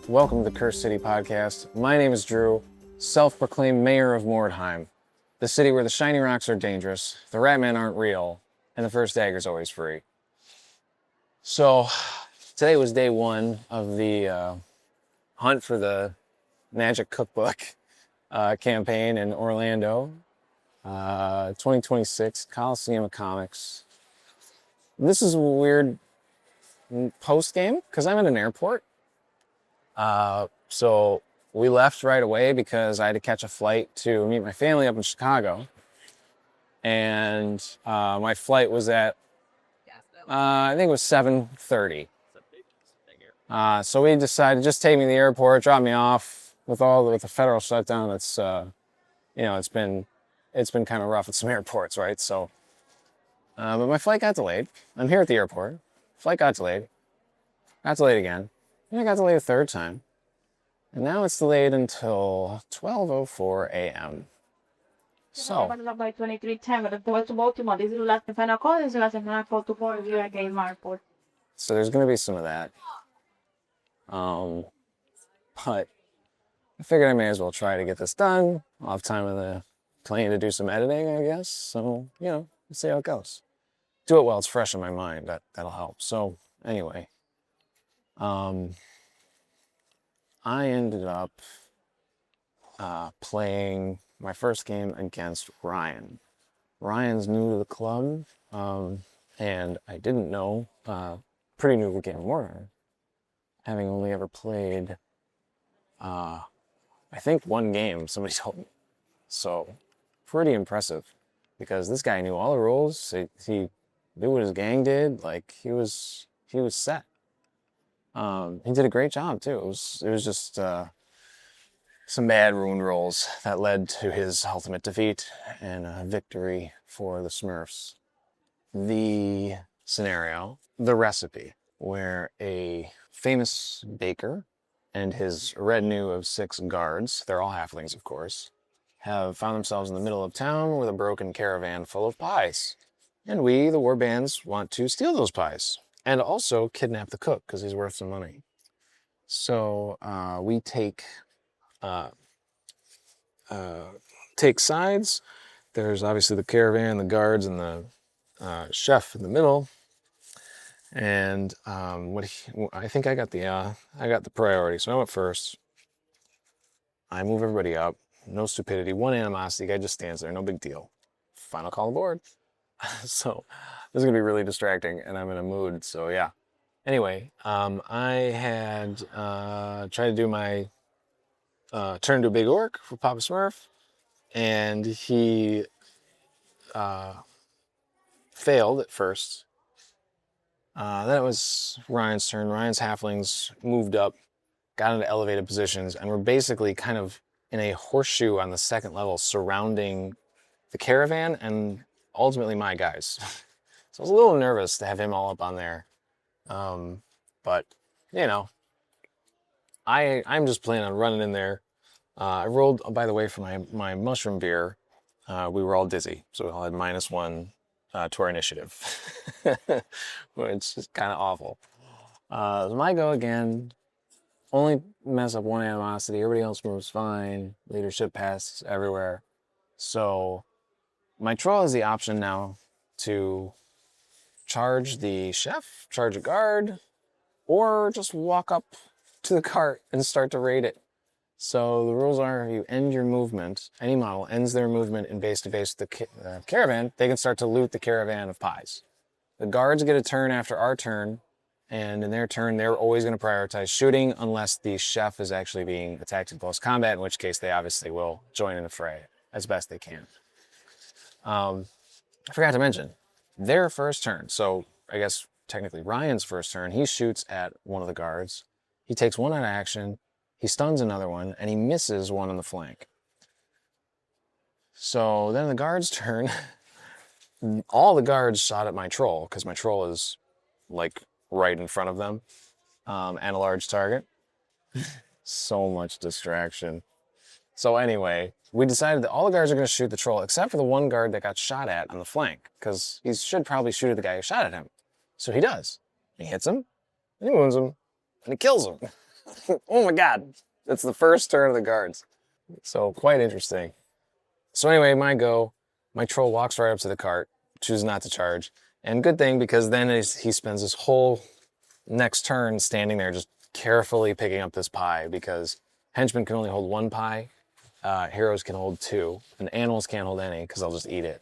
Welcome to the Cursed City Podcast. My name is Drew, self-proclaimed mayor of Mordheim, the city where the shiny rocks are dangerous, the ratmen aren't real, and the first dagger's always free. So, today was day one of the hunt for the Magic Cookbook campaign in Orlando, 2026, Coliseum of Comics. This is a weird post-game because I'm at an airport. So we left right away because I had to catch a flight to meet my family up in Chicago. And my flight was at, I think it was 7:30. So we decided to just take me to the airport, drop me off with the federal shutdown. It's, it's been kind of rough at some airports, right? So, but my flight got delayed. I'm here at the airport. Flight got delayed. Got delayed again. And I got delayed a third time. And now it's delayed until 12:04 a.m. So there's going to be some of that. But I figured I may as well try to get this done. I'll have time on the plane to do some editing, I guess. So, we'll see how it goes. Do it while it's fresh in my mind. That'll help. So anyway, I ended up playing my first game against Ryan. Ryan's new to the club, and I didn't know, pretty new to the game of Warhammer, having only ever played, I think one game, somebody told me. So, pretty impressive, because this guy knew all the rules, he knew what his gang did, like, he was set. He did a great job too. It was just some bad rune rolls that led to his ultimate defeat and a victory for the Smurfs. The scenario, the recipe, where a famous baker and his retinue of 6 guards, they're all halflings of course, have found themselves in the middle of town with a broken caravan full of pies. And we, the warbands, want to steal those pies. And also kidnap the cook, because he's worth some money. So we take sides. There's obviously the caravan, the guards, and the chef in the middle. And I think I got the priority. So I went first. I move everybody up. No stupidity, one animosity. Guy just stands there. No big deal. Final call aboard. So this is gonna be really distracting, and I'm in a mood. So yeah. Anyway, I had tried to do my turn to a big orc for Papa Smurf, and he failed at first. Then it was Ryan's turn. Ryan's halflings moved up, got into elevated positions, and were basically kind of in a horseshoe on the second level surrounding the caravan and ultimately my guys. So I was a little nervous to have him all up on there. But, I'm just planning on running in there. I rolled, by the way, for my mushroom beer. We were all dizzy, so we all had -1 to our initiative, which is kind of awful. So my go again. Only mess up one animosity. Everybody else moves fine. Leadership passes everywhere. So my troll has the option now to charge the chef, charge a guard, or just walk up to the cart and start to raid it. So the rules are, if you end your movement, any model ends their movement in base-to-base with the caravan, they can start to loot the caravan of pies. The guards get a turn after our turn, and in their turn, they're always going to prioritize shooting unless the chef is actually being attacked in close combat, in which case they obviously will join in the fray as best they can. I forgot to mention, their first turn, so I guess technically Ryan's first turn, he shoots at one of the guards. He takes one out of action, he stuns another one, and he misses one on the flank. So then the guard's turn, all the guards shot at my troll, because my troll is like right in front of them, and a large target. So much distraction. So anyway, we decided that all the guards are going to shoot the troll, except for the one guard that got shot at on the flank, because he should probably shoot at the guy who shot at him. So he does. He hits him, and he wounds him, and he kills him. Oh my God. That's the first turn of the guards. So quite interesting. So anyway, my troll walks right up to the cart, chooses not to charge. And good thing, because then he spends his whole next turn standing there just carefully picking up this pie, because henchmen can only hold one pie, heroes can hold two, and animals can't hold any because they'll just eat it.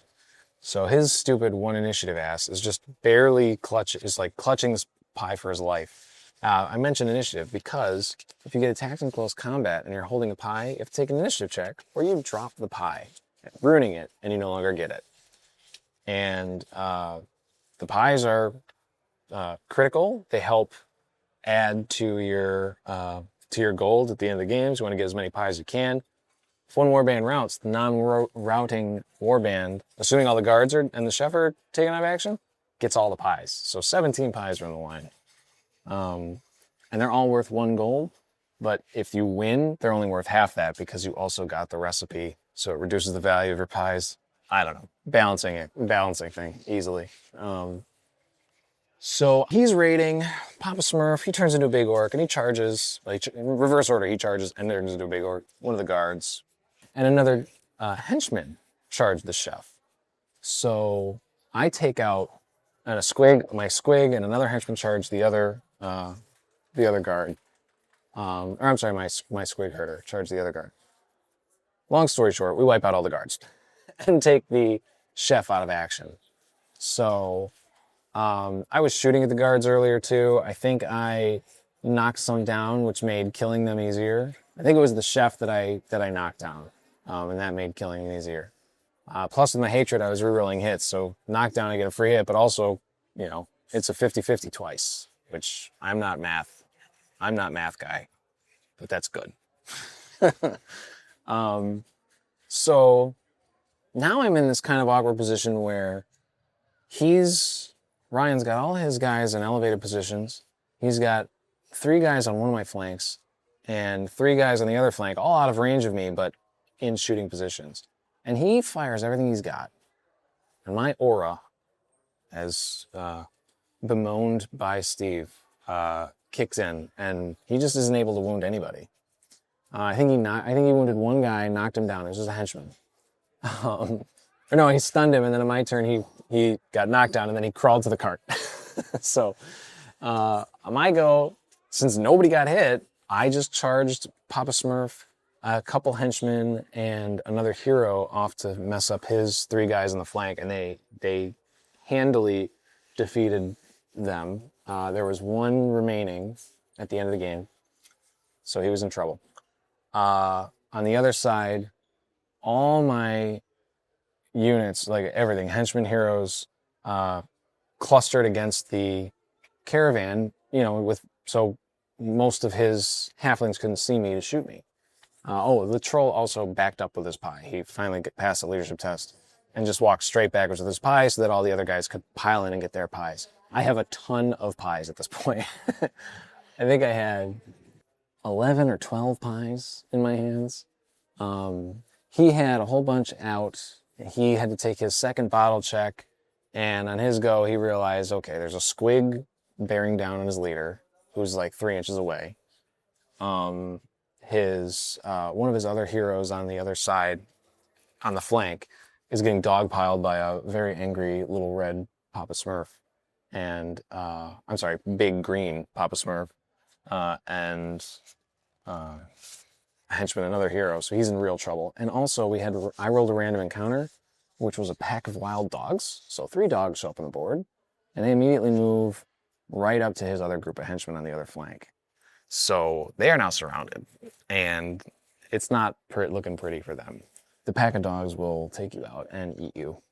So his stupid one initiative ass is just barely clutching this pie for his life. I mentioned initiative because if you get attacked in close combat and you're holding a pie, you have to take an initiative check, or you drop the pie, ruining it, and you no longer get it. And the pies are critical. They help add to your gold at the end of the games. You want to get as many pies as you can. If one warband routes, the non-routing warband, assuming all the guards and the chef are taken out of action, gets all the pies. So 17 pies are on the line. And they're all worth 1 gold, but if you win, they're only worth half that because you also got the recipe, so it reduces the value of your pies. I don't know, balancing thing easily. So he's raiding Papa Smurf. He turns into a big orc and he charges, in reverse order, he charges and turns into a big orc, one of the guards. And another henchman charged the chef. So I take out my squig, and another henchman charged the other guard. Or I'm sorry, my squig herder charged the other guard. Long story short, we wipe out all the guards and take the chef out of action. So I was shooting at the guards earlier too. I think I knocked some down, which made killing them easier. I think it was the chef that I knocked down, and that made killing them easier. Plus with my hatred, I was rerolling hits, so knockdown I get a free hit, but also, you know, it's a 50-50 twice, which I'm not math guy, but that's good. So now I'm in this kind of awkward position where Ryan's got all his guys in elevated positions. He's got 3 guys on one of my flanks and 3 guys on the other flank, all out of range of me, but in shooting positions. And he fires everything he's got. And my aura, as bemoaned by Steve, kicks in, and he just isn't able to wound anybody. I think he wounded one guy, knocked him down. It was just a henchman. Or no, he stunned him, and then on my turn, he got knocked down, and then he crawled to the cart. So on my go, since nobody got hit, I just charged Papa Smurf, a couple henchmen, and another hero off to mess up his 3 guys on the flank, and they handily defeated them. There was 1 remaining at the end of the game, so he was in trouble. On the other side, all my units, like everything, henchmen, heroes, clustered against the caravan, so most of his halflings couldn't see me to shoot me. The troll also backed up with his pie. He finally passed the leadership test and just walked straight backwards with his pie so that all the other guys could pile in and get their pies. I have a ton of pies at this point. I think I had 11 or 12 pies in my hands. He had a whole bunch out. He had to take his second bottle check, and on his go, he realized, okay, there's a squig bearing down on his leader, who's like 3 inches away. One of his other heroes on the other side, on the flank, is getting dogpiled by a very angry little red Papa Smurf, and big green Papa Smurf, and a henchman, another hero, so he's in real trouble. And also I rolled a random encounter, which was a pack of wild dogs. So 3 dogs show up on the board, and they immediately move right up to his other group of henchmen on the other flank. So they are now surrounded, and it's not looking pretty for them. The pack of dogs will take you out and eat you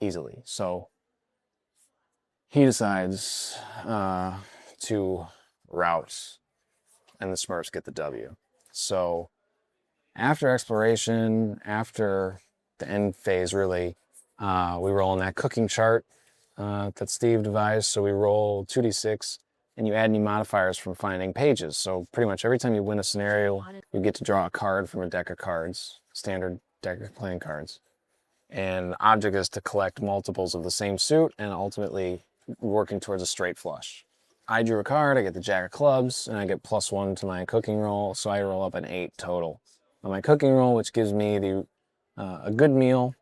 easily. So he decides to rout, and the Smurfs get the W. So after exploration, after the end phase, really, we roll on that cooking chart that Steve devised. So we roll 2d6, and you add any modifiers from finding pages. So pretty much every time you win a scenario, you get to draw a card from a deck of cards, standard deck of playing cards. And the object is to collect multiples of the same suit and ultimately working towards a straight flush. I drew a card, I get the Jack of Clubs, and I get +1 to my cooking roll, so I roll up an 8 total on my cooking roll, which gives me a good meal,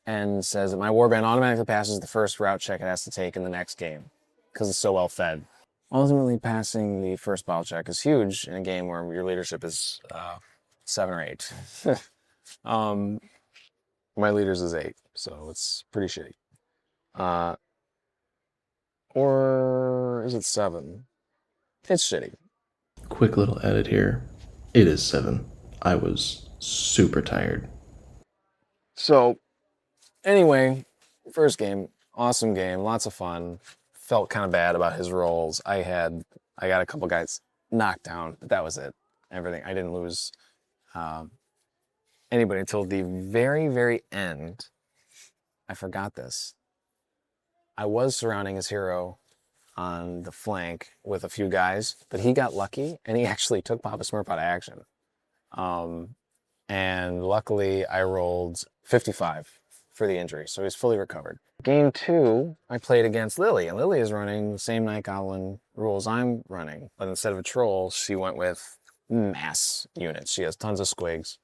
and says that my warband automatically passes the first route check it has to take in the next game, because it's so well fed. Ultimately, passing the first bottle check is huge in a game where your leadership is 7 or 8. My leaders is 8, so it's pretty shitty. Or is it 7? It's shitty. Quick little edit here. It is 7. I was super tired. So, anyway, first game, awesome game, lots of fun. Felt kind of bad about his rolls. I got a couple guys knocked down, but that was it. Everything. I didn't lose anybody until the very, very end. I forgot this. I was surrounding his hero on the flank with a few guys, but he got lucky and he actually took Papa Smurf out of action. And luckily I rolled 55 for the injury, so he's fully recovered. Game 2, I played against Lily, and Lily is running the same Night Goblin rules I'm running, but instead of a troll, she went with mass units. She has tons of squigs,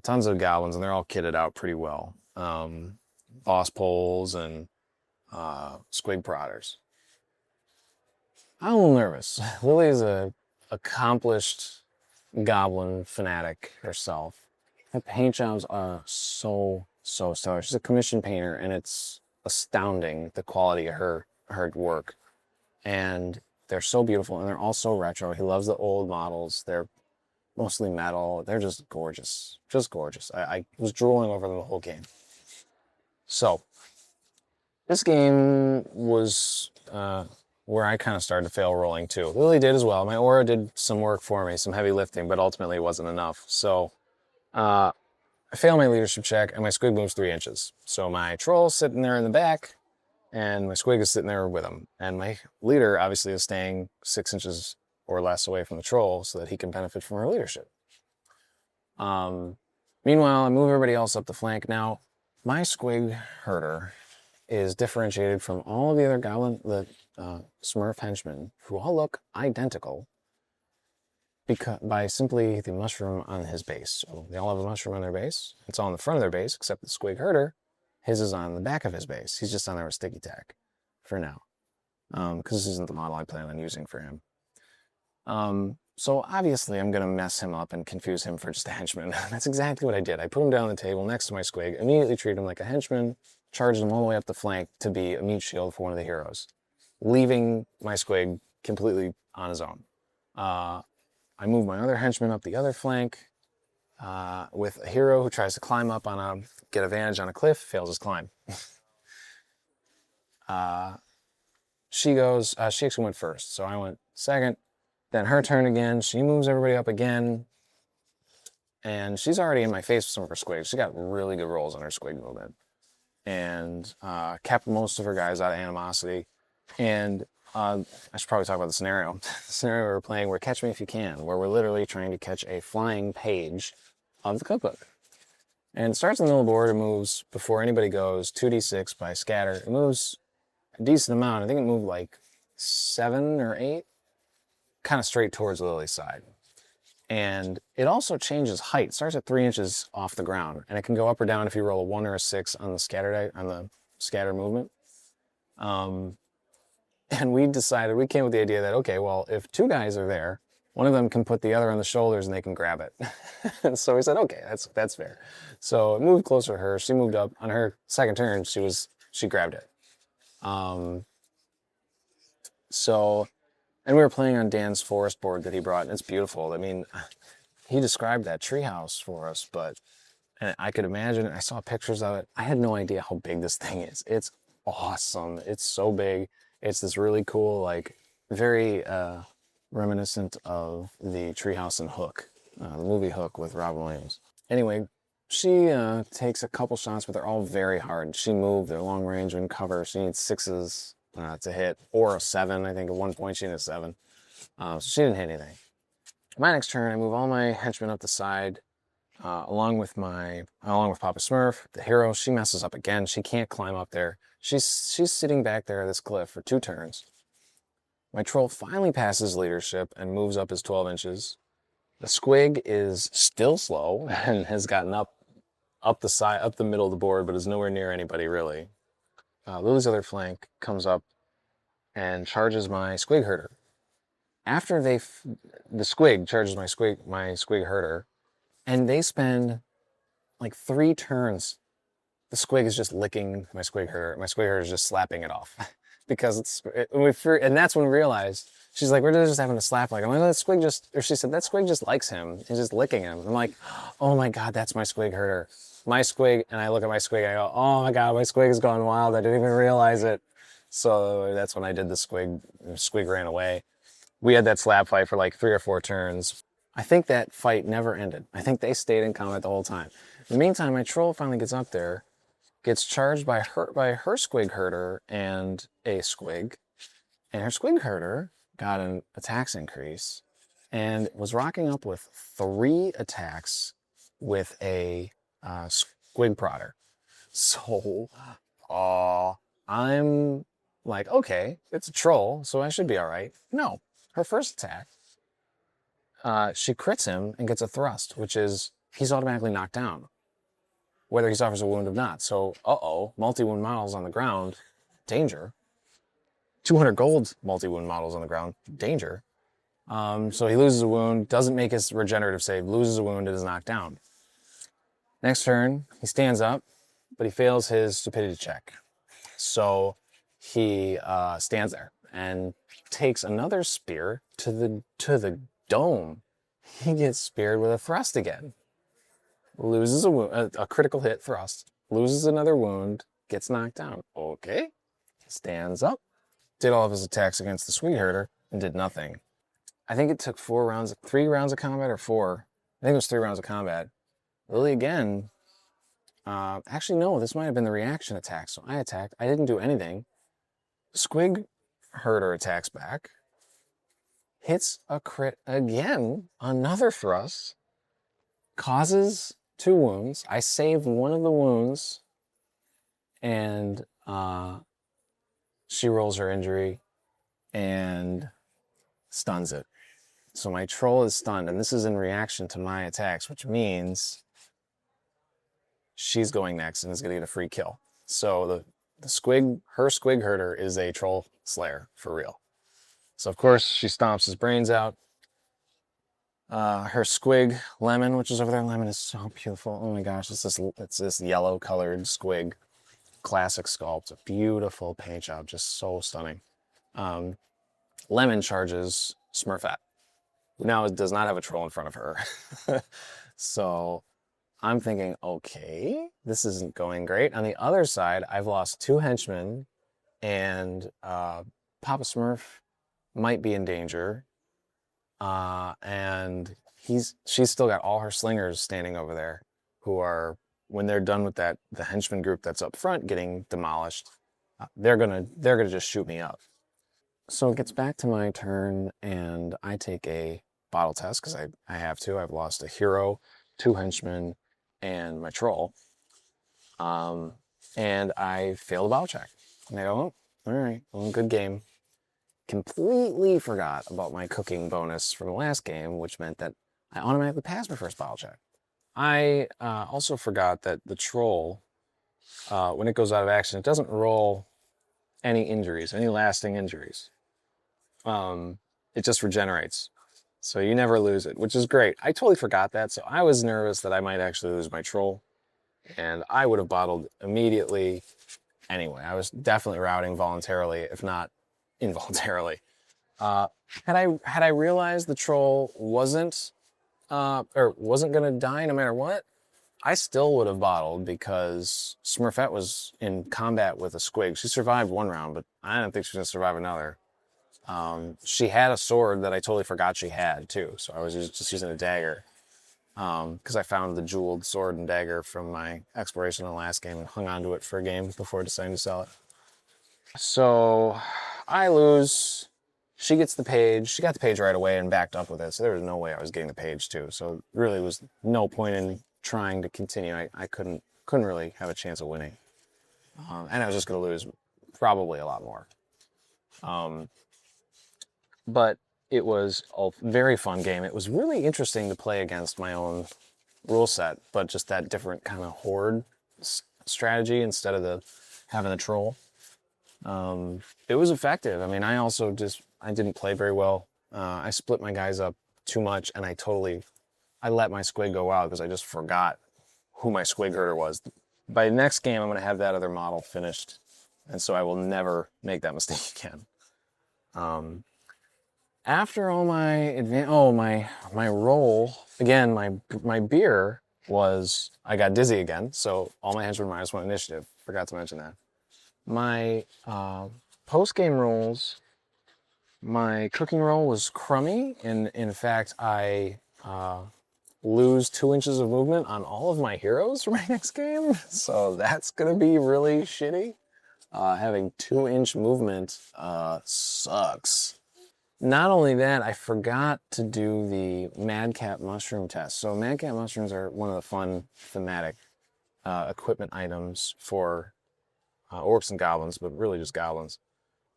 tons of goblins, and they're all kitted out pretty well. Boss poles and squig prodders. I'm a little nervous. Lily's a accomplished goblin fanatic herself. Her paint jobs are so stellar. She's a commission painter, and it's astounding the quality of her work. And they're so beautiful, and they're all so retro. He loves the old models. They're mostly metal. They're just gorgeous. Just gorgeous. I was drooling over them the whole game. So, this game was where I kind of started to fail rolling too. Lily did as well. My aura did some work for me, some heavy lifting, but ultimately it wasn't enough. So I failed my leadership check, and my squig moves 3 inches. So my troll's sitting there in the back, and my squig is sitting there with him. And my leader obviously is staying 6 inches or less away from the troll so that he can benefit from her leadership. Meanwhile, I move everybody else up the flank. Now, my squig herder is differentiated from all of the other Smurf henchmen, who all look identical by simply the mushroom on his base. So they all have a mushroom on their base. It's all in the front of their base, except the squig herder. His is on the back of his base. He's just on there with sticky tack for now, because this isn't the model I plan on using for him. So obviously I'm going to mess him up and confuse him for just a henchman. That's exactly what I did. I put him down on the table next to my squig, immediately treated him like a henchman, charged him all the way up the flank to be a meat shield for one of the heroes, leaving my squig completely on his own. I move my other henchman up the other flank with a hero who tries to climb up get advantage on a cliff, fails his climb. She actually went first, so I went second. Then her turn again. She moves everybody up again. And she's already in my face with some of her squigs. She got really good rolls on her squig movement. And kept most of her guys out of animosity. And I should probably talk about the scenario. The scenario we were playing, we're Catch Me If You Can, where we're literally trying to catch a flying page of the cookbook. And it starts in the middle of the board. It moves, before anybody goes, 2d6 by scatter. It moves a decent amount. I think it moved like 7 or 8. Kind of straight towards Lily's side. And it also changes height. It starts at 3 inches off the ground, and it can go up or down if you roll a 1 or a 6 on the scatter movement. And we came with the idea that, okay, well, if 2 guys are there, one of them can put the other on the shoulders and they can grab it. And so we said, okay, that's fair. So it moved closer to her. She moved up on her second turn. She grabbed it. And we were playing on Dan's forest board that he brought, and it's beautiful. I mean, he described that treehouse for us, and I could imagine, I saw pictures of it. I had no idea how big this thing is. It's awesome. It's so big. It's this really cool, like, very reminiscent of the treehouse in Hook, the movie Hook with Robin Williams. Anyway, she takes a couple shots, but they're all very hard. She moved, they're long range and cover. She needs 6s. To hit, or a 7. I think at one point she hit a 7. So she didn't hit anything. My next turn, I move all my henchmen up the side, along with Papa Smurf, the hero. She messes up again. She can't climb up there. She's sitting back there at this cliff for 2 turns. My troll finally passes leadership and moves up his 12 inches. The squig is still slow and has gotten up the side, up the middle of the board, but is nowhere near anybody really. Lily's other flank comes up and charges my squig herder. After the squig charges my squig herder, and they spend like 3 turns. The squig is just licking my squig herder. My squig herder is just slapping it off because and that's when we realized. She's like, we're just having a slap. Like, I'm like, that squig just, or she said, that squig just likes him. He's just licking him. I'm like, oh my God, that's my squig herder. My squig, and I look at my squig, I go, oh my God, my squig has gone wild. I didn't even realize it. So that's when I did the squig. The squig ran away. We had that slap fight for like 3 or 4 turns. I think that fight never ended. I think they stayed in combat the whole time. In the meantime, my troll finally gets up there, gets charged by her squig herder and a squig, and her squig herder got an attacks increase and was rocking up with 3 attacks with a squig prodder. So I'm like, okay, it's a troll, so I should be all right. No, her first attack, she crits him and gets a thrust, which is he's automatically knocked down, whether he suffers a wound or not. So, multi-wound models on the ground, danger. 200 gold multi-wound models on the ground, danger. So he loses a wound, doesn't make his regenerative save, loses a wound, and is knocked down. Next turn, he stands up, but he fails his stupidity check. So he stands there and takes another spear to the dome. He gets speared with a thrust again. Loses a wound, a critical hit thrust. Loses another wound, gets knocked down. Okay. Stands up, did all of his attacks against the squig herder, and did nothing. I think it took 3 rounds of combat or 4. I think it was 3 rounds of combat. Lily again, actually no, this might have been the reaction attack. So I attacked, I didn't do anything. Squig herder attacks back, hits a crit again, another thrust, causes 2 wounds. I saved one of the wounds, and she rolls her injury and stuns it. So my troll is stunned, and this is in reaction to my attacks, which means she's going next and is going to get a free kill. So her squig herder is a troll slayer for real. So of course she stomps his brains out. Her squig Lemon, which is over there, Lemon is so beautiful. Oh my gosh, it's this yellow colored squig, classic sculpt, a beautiful paint job, just so stunning. Lemon charges Smurfette, who now does not have a troll in front of her. So I'm thinking, okay, this isn't going great. On the other side, I've lost 2 henchmen, and Papa Smurf might be in danger. And she's still got all her slingers standing over there, who are, when they're done with the henchman group that's up front getting demolished, they're gonna just shoot me up. So it gets back to my turn, and I take a bottle test because I have to. I've lost a hero, 2 henchmen, and my troll. And I fail the bottle check. And I go, oh, all right, well, good game. Completely forgot about my cooking bonus from the last game, which meant that I automatically passed my first bottle check. I also forgot that the troll, when it goes out of action, it doesn't roll any injuries, any lasting injuries. It just regenerates. So you never lose it, which is great. I totally forgot that, so I was nervous that I might actually lose my troll, and I would have bottled immediately anyway. I was definitely routing voluntarily, if not involuntarily. Had I realized the troll wasn't gonna die no matter what, I still would have bottled, because Smurfette was in combat with a squig. She survived 1 round, but I don't think she's gonna survive another. She had a sword that I totally forgot she had too, so I was just using a dagger. Because I found the jeweled sword and dagger from my exploration in the last game and hung on to it for a game before deciding to sell it. So I lose. She gets the page. She got the page right away and backed up with it, so there was no way I was getting the page too. So really was no point in trying to continue. I couldn't really have a chance of winning. And I was just going to lose probably a lot more. but it was a very fun game. It was really interesting to play against my own rule set, but just that different kind of horde strategy instead of having the troll. It was effective. I mean, I didn't play very well. I split my guys up too much, and I let my squig go out because I just forgot who my squig herder was. By next game, I'm going to have that other model finished, and so I will never make that mistake again. After all my my roll again, my beer was I got dizzy again, so all my henchmen -1 initiative. Forgot to mention that. My post game rolls, my cooking roll was crummy, and in fact I lose 2 inches of movement on all of my heroes for my next game, so that's gonna be really shitty. Having 2-inch movement sucks. Not only that, I forgot to do the madcap mushroom test. So madcap mushrooms are one of the fun thematic equipment items for orcs and goblins, but really just goblins.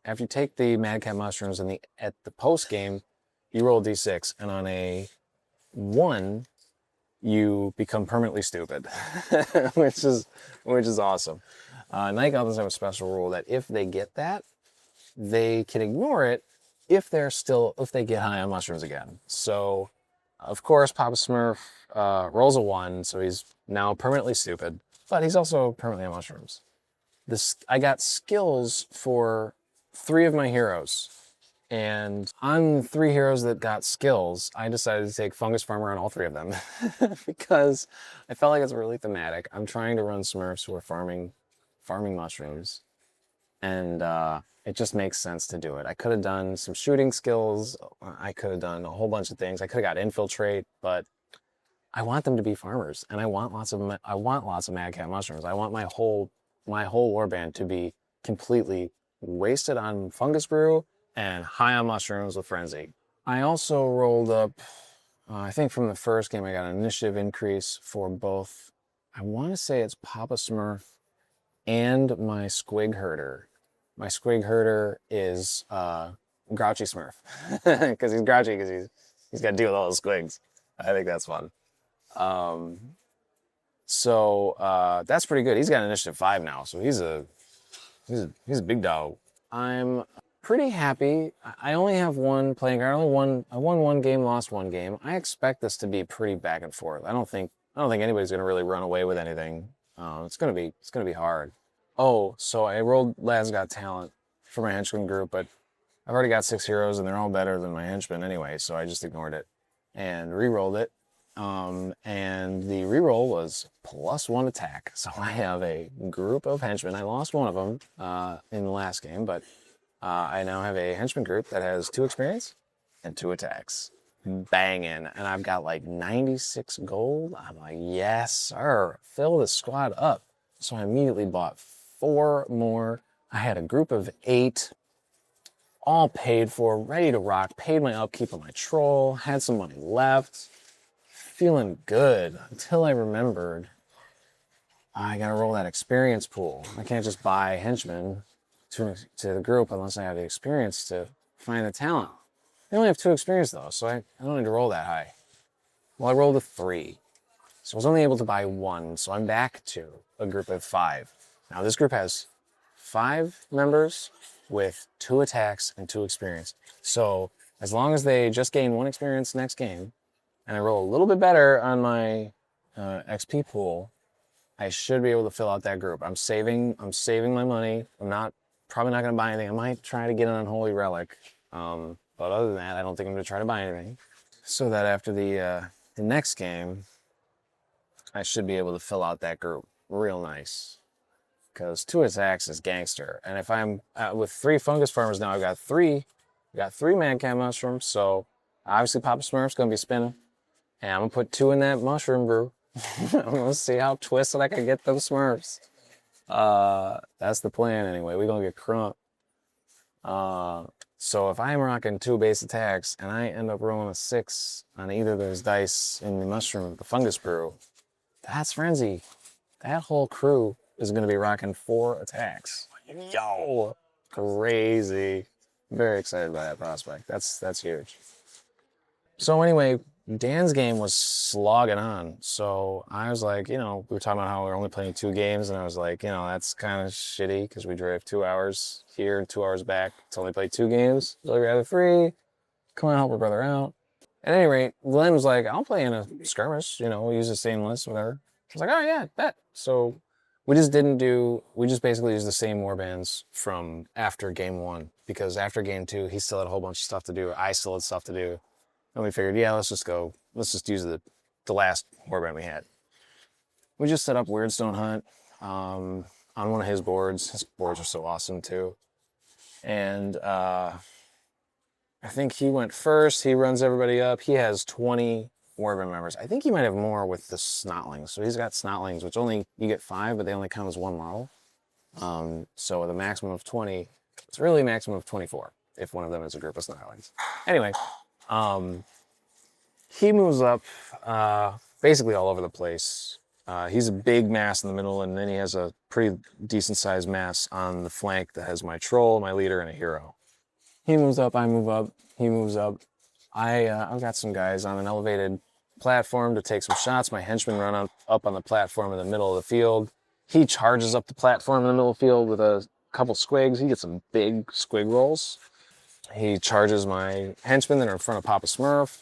After you take the madcap mushrooms at the post game, you roll a d6, and on a 1, you become permanently stupid, which is awesome. Night goblins have a special rule that if they get that, they can ignore it if they get high on mushrooms again. So, of course, Papa Smurf rolls a 1, so he's now permanently stupid, but he's also permanently on mushrooms. I got skills for 3 of my heroes, and on the 3 heroes that got skills, I decided to take Fungus Farmer on all 3 of them because I felt like it's really thematic. I'm trying to run Smurfs who are farming mushrooms, and it just makes sense to do it. I could have done some shooting skills. I could have done a whole bunch of things. I could have got infiltrate, but I want them to be farmers, and I want lots of madcap mushrooms. I want my whole warband to be completely wasted on fungus brew and high on mushrooms with frenzy. I also rolled up. I think from the first game, I got an initiative increase for both. I want to say it's Papa Smurf and my squig herder. My squig herder is Grouchy Smurf because he's grouchy because he's got to deal with all the squigs. I think that's fun. So that's pretty good. He's got initiative 5 now, so he's a big dog. I'm pretty happy. I only have 1 playing card. I won 1 game, lost 1 game. I expect this to be pretty back and forth. I don't think anybody's gonna really run away with anything. It's gonna be hard. Oh, so I rolled Lad's Got Talent for my henchman group, but I've already got 6 heroes and they're all better than my henchmen anyway, so I just ignored it and re-rolled it. And the re-roll was +1 attack. So I have a group of henchmen. I lost 1 of them in the last game, but I now have a henchman group that has 2 experience and 2 attacks. Banging. And I've got like 96 gold. I'm like, yes, sir. Fill the squad up. So I immediately bought 4 more. I had a group of 8, all paid for, ready to rock, paid my upkeep on my troll, had some money left, feeling good until I remembered I gotta roll that experience pool. I can't just buy henchmen to the group unless I have the experience to find the talent. I only have 2 experience though, so I don't need to roll that high. Well, I rolled a 3. So I was only able to buy 1, so I'm back to a group of 5. Now this group has 5 members with 2 attacks and 2 experience. So as long as they just gain 1 experience next game, and I roll a little bit better on my XP pool, I should be able to fill out that group. I'm saving my money. I'm probably not gonna buy anything. I might try to get an Unholy Relic. But other than that, I don't think I'm gonna try to buy anything. So that after the next game, I should be able to fill out that group real nice. Because 2 attacks is gangster. And if I'm with 3 fungus farmers now, I've got 3 madcap mushrooms. So obviously Papa Smurf's gonna be spinning. And I'm gonna put 2 in that mushroom brew. I'm gonna see how twisted I can get those Smurfs. That's the plan anyway. We're gonna get crunk. So if I'm rocking 2 base attacks and I end up rolling a 6 on either of those dice in the fungus brew, that's frenzy. That whole crew is gonna be rocking 4 attacks. Yo, crazy. Very excited by that prospect. That's huge. So anyway, Dan's game was slogging on. So I was like, we were talking about how we were only playing 2 games, and I was like, that's kind of shitty because we drove 2 hours here and 2 hours back to only play 2 games. So we have 3. Come on, help our brother out. At any rate, Glenn was like, I'll play in a skirmish, we use the same list, whatever. I was like, oh yeah, bet. So we just basically used the same warbands from after game 1, because after game 2, he still had a whole bunch of stuff to do. I still had stuff to do. And we figured, yeah, let's just use the last warband we had. We just set up Weirdstone Hunt on one of his boards. His boards are so awesome too. And I think he went first. He runs everybody up. He has 20 warband members. I think he might have more with the Snotlings. So he's got Snotlings, which you get 5, but they only count as 1 model. So with a maximum of 20, it's really a maximum of 24 if one of them is a group of Snotlings. Anyway, he moves up basically all over the place. He's a big mass in the middle, and then he has a pretty decent sized mass on the flank that has my troll, my leader, and a hero. He moves up, I move up, he moves up. I've got some guys on an elevated platform to take some shots. My henchmen run up on the platform in the middle of the field. He charges up the platform in the middle of the field with a couple squigs. He gets some big squig rolls. He charges my henchmen that are in front of Papa Smurf.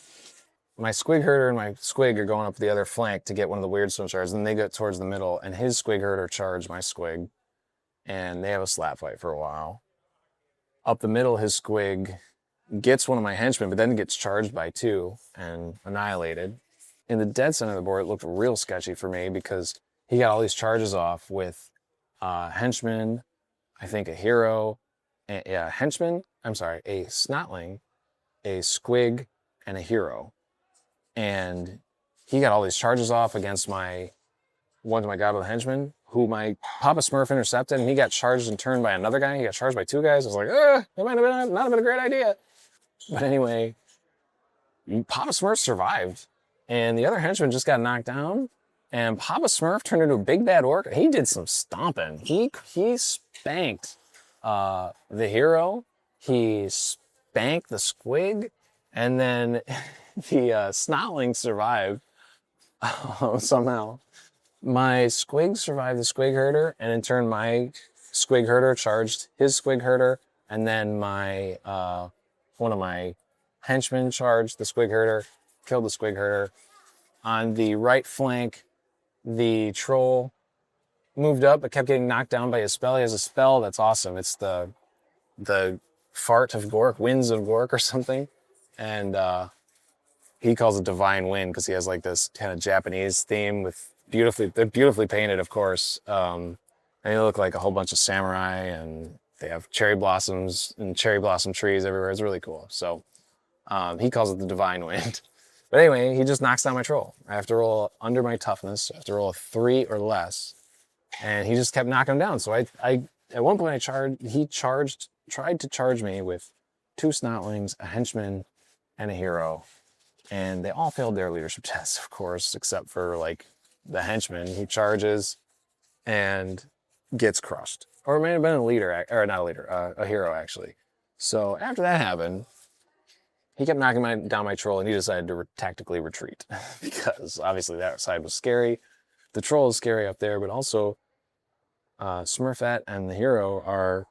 My squig herder and my squig are going up the other flank to get one of the Weirdstone charges, and they get towards the middle, and his squig herder charged my squig, and they have a slap fight for a while. Up the middle, his squig gets one of my henchmen, but then gets charged by 2 and annihilated. In the dead center of the board, it looked real sketchy for me because he got all these charges off with henchmen, I think a hero, a Snotling, a squig, and a hero. And he got all these charges off against one of my goblin henchmen, who my Papa Smurf intercepted, and he got charged and turned by another guy. He got charged by 2 guys. I was like, that might have not have been a great idea. But anyway, Papa Smurf survived, and the other henchman just got knocked down, and Papa Smurf turned into a big bad orc. He did some stomping. He spanked the hero. He spanked the squig, and then the Snotling survived somehow. My squig survived the squig herder, and in turn my squig herder charged his squig herder, and then one of my henchmen charged the squig herder, killed the squig herder. On the right flank, the troll moved up but kept getting knocked down by his spell. He has a spell that's awesome. It's the fart of Gork, winds of Gork or something. And he calls it Divine Wind because he has like this kind of Japanese theme with they're beautifully painted, of course. And they look like a whole bunch of samurai, and they have cherry blossoms and cherry blossom trees everywhere. It's really cool. So he calls it the Divine Wind. But anyway, he just knocks down my troll. I have to roll under my toughness. I have to roll a 3 or less. And he just kept knocking him down. So I at one point he tried to charge me with 2 Snotlings, a henchman, and a hero. And they all failed their leadership tests, of course, except for like the henchman. He charges and gets crushed. Or it may have been a leader, or not a leader, a hero actually. So after that happened, he kept knocking down my troll, and he decided to tactically retreat because obviously that side was scary. The troll is scary up there, but also Smurfette and the hero are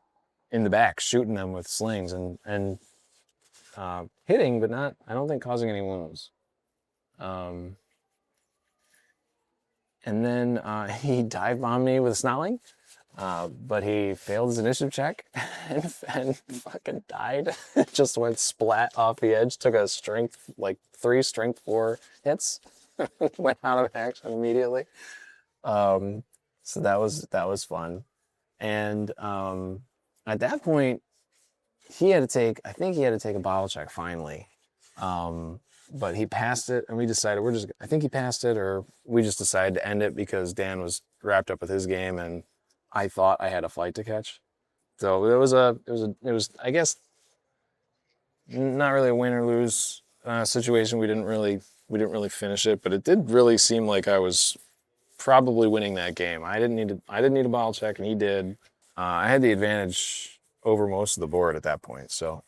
in the back shooting them with slings and hitting, but not, I don't think, causing any wounds. And then he dive bombed me with a Snotling, but he failed his initiative check and fucking died. Just went splat off the edge, took a strength, like 3 strength 4 hits, went out of action immediately. So that was fun. And at that point, I think he had to take a bottle check finally. But he passed it, and we decided I think he passed it, or we just decided to end it because Dan was wrapped up with his game, and I thought I had a flight to catch. So it was I guess not really a win or lose situation. We didn't really finish it, but it did really seem like I was probably winning that game. I didn't need a bottle check, and he did. I had the advantage over most of the board at that point, so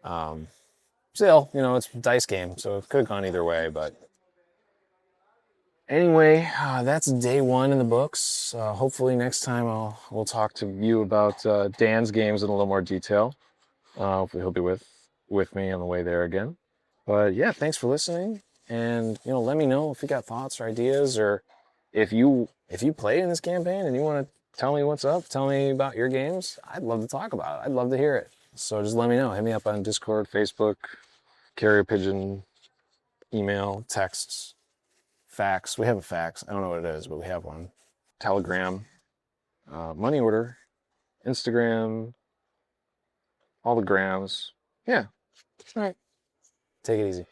Still, you know, it's a dice game, so it could have gone either way. But anyway, that's day 1 in the books. Hopefully next time we'll talk to you about Dan's games in a little more detail. Hopefully he'll be with me on the way there again. But yeah, thanks for listening. And you know, let me know if you got thoughts or ideas, or if you play in this campaign and you want to tell me what's up, tell me about your games. I'd love to talk about it. I'd love to hear it. So just let me know. Hit me up on Discord, Facebook, carrier pigeon, email, texts, fax. We have a fax. I don't know what it is, but we have one. Telegram, money order, Instagram, all the grams. Yeah. All right. Take it easy.